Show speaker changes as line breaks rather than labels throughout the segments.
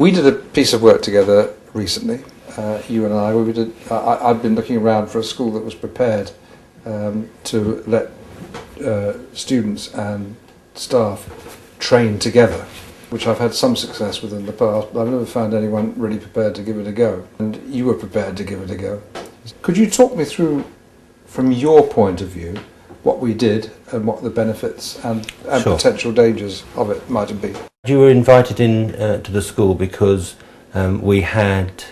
We did a piece of work together recently, you and I, where we did. I'd been looking around for a school that was prepared to let students and staff train together, which I've had some success with in the past, but I've never found anyone really prepared to give it a go. And you were prepared to give it a go. Could you talk me through, from your point of view, what we did and what the benefits and
Sure.
potential dangers of it might be?
You were invited in to the school because we wanted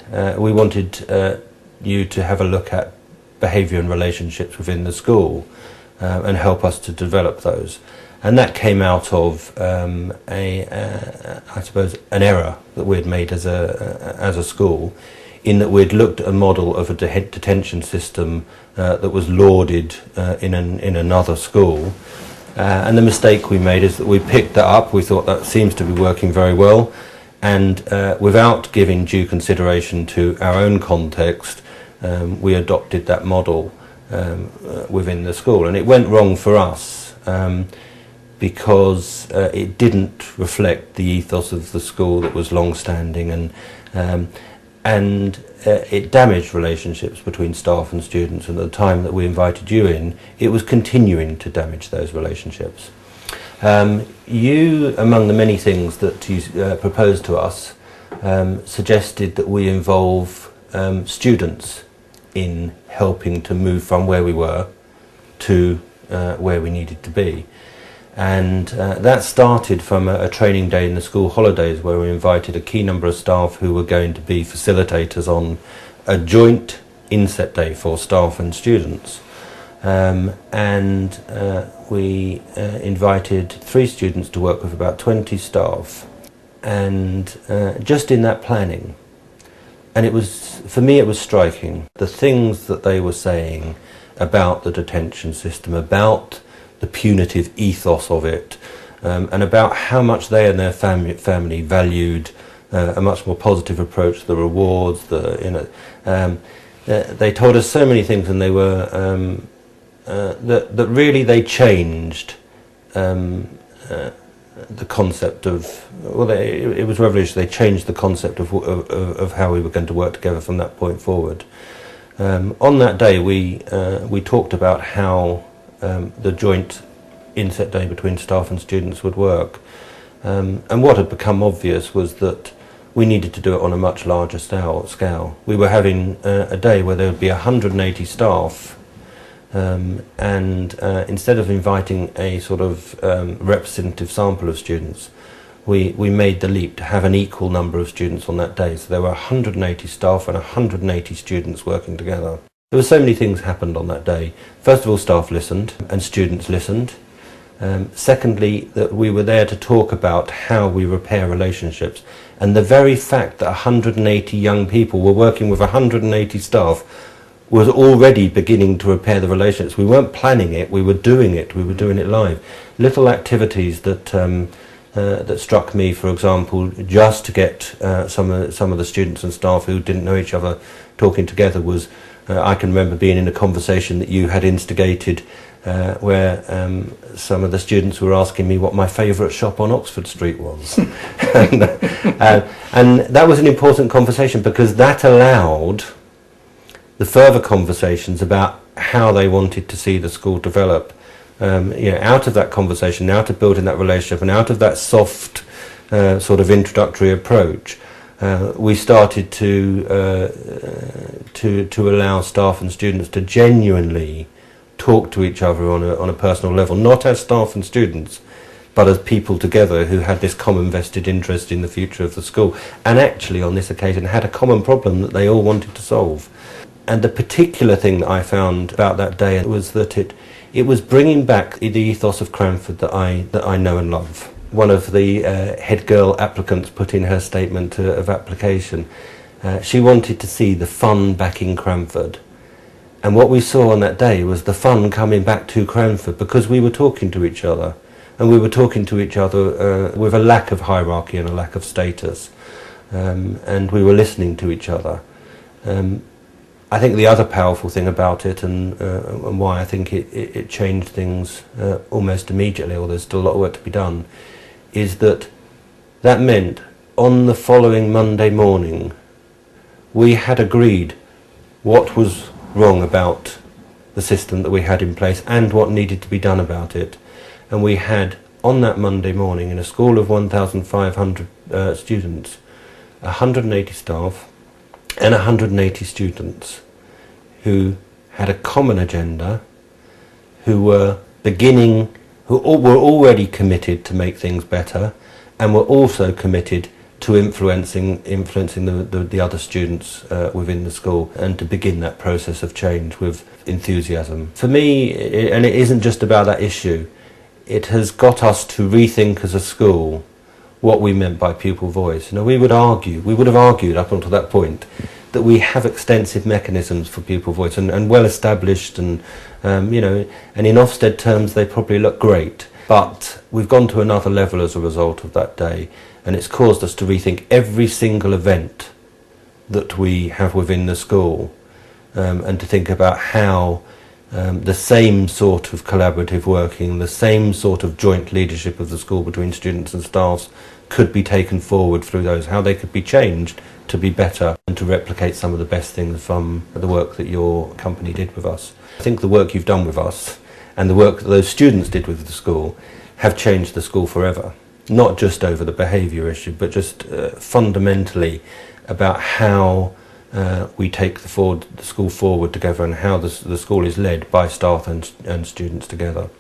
you to have a look at behaviour and relationships within the school and help us to develop those. And that came out of I suppose, an error that we'd made as a school, in that we'd looked at a model of a detention system that was lauded in another school. And the mistake we made is that we picked that up, we thought that seems to be working very well, and without giving due consideration to our own context, we adopted that model within the school. And it went wrong for us because it didn't reflect the ethos of the school that was long-standing, and it damaged relationships between staff and students. And at the time that we invited you in, it was continuing to damage those relationships. You, among the many things that you proposed to us, suggested that we involve students in helping to move from where we were to where we needed to be. And that started from a training day in the school holidays, where we invited a key number of staff who were going to be facilitators on a joint inset day for staff and students. We invited 3 students to work with about 20 staff, and just in that planning, and it was, for me, it was striking, the things that they were saying about the detention system, about the punitive ethos of it, and about how much they and their family valued a much more positive approach to the rewards. They told us so many things, and they were that really they changed the concept of, well, it was revolutionary. They changed the concept of how we were going to work together from that point forward. On that day, we talked about how the joint inset day between staff and students would work. And what had become obvious was that we needed to do it on a much larger scale. We were having a day where there would be 180 staff, and instead of inviting a sort of representative sample of students, we made the leap to have an equal number of students on that day. So there were 180 staff and 180 students working together. There were so many things happened on that day. First of all, staff listened and students listened. Secondly, that we were there to talk about how we repair relationships. And the very fact that 180 young people were working with 180 staff was already beginning to repair the relationships. We weren't planning it, we were doing it live. Little activities that that struck me, for example, just to get some of the students and staff who didn't know each other talking together was, I can remember being in a conversation that you had instigated where some of the students were asking me what my favourite shop on Oxford Street was. and that was an important conversation, because that allowed the further conversations about how they wanted to see the school develop. Out of that conversation, out of building that relationship, and out of that soft sort of introductory approach, we started to allow staff and students to genuinely talk to each other on a personal level, not as staff and students, but as people together who had this common vested interest in the future of the school, and actually on this occasion had a common problem that they all wanted to solve. And the particular thing that I found about that day was that it was bringing back the ethos of Cranford that I know and love. One of the head girl applicants put in her statement of application, she wanted to see the fun back in Cranford. And what we saw on that day was the fun coming back to Cranford, because we were talking to each other, and we were talking to each other with a lack of hierarchy and a lack of status, and we were listening to each other. I think the other powerful thing about it, and why I think it changed things almost immediately, although there's still a lot of work to be done, is that meant on the following Monday morning, we had agreed what was wrong about the system that we had in place and what needed to be done about it. And we had, on that Monday morning, in a school of 1,500 students, 180 staff and 180 students who had a common agenda, who were were already committed to make things better, and were also committed to influencing the other students within the school, and to begin that process of change with enthusiasm. For me, and it isn't just about that issue, it has got us to rethink as a school what we meant by pupil voice. We would have argued up until that point that we have extensive mechanisms for pupil voice and well established, and and in Ofsted terms they probably look great. But we've gone to another level as a result of that day, and it's caused us to rethink every single event that we have within the school, and to think about how the same sort of collaborative working, the same sort of joint leadership of the school between students and staffs could be taken forward through those, how they could be changed to be better and to replicate some of the best things from the work that your company did with us. I think the work you've done with us and the work that those students did with the school have changed the school forever. Not just over the behaviour issue, but just fundamentally about how we take the school forward together, and how the school is led by staff and students together.